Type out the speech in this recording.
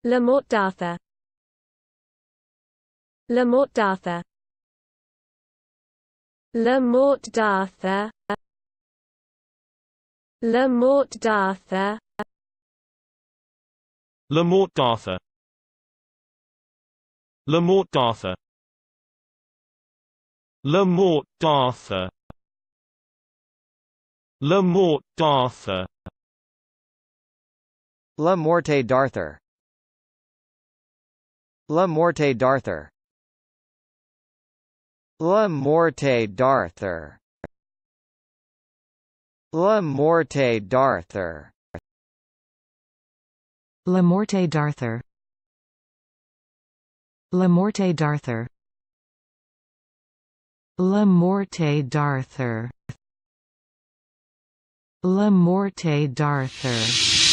La Morte d'Arthur. La Morte d'Arthur. La Morte d'Arthur. La Morte d'Arthur. La Morte d'Arthur. La Morte d'Arthur. La Morte d'Arthur. La Morte d'Arthur. La Morte d'Arthur. La Morte d'Arthur. La Morte d'Arthur. La Morte d'Arthur. La Morte d'Arthur. La Morte d'Arthur. La Morte d'Arthur. La Morte d'Arthur.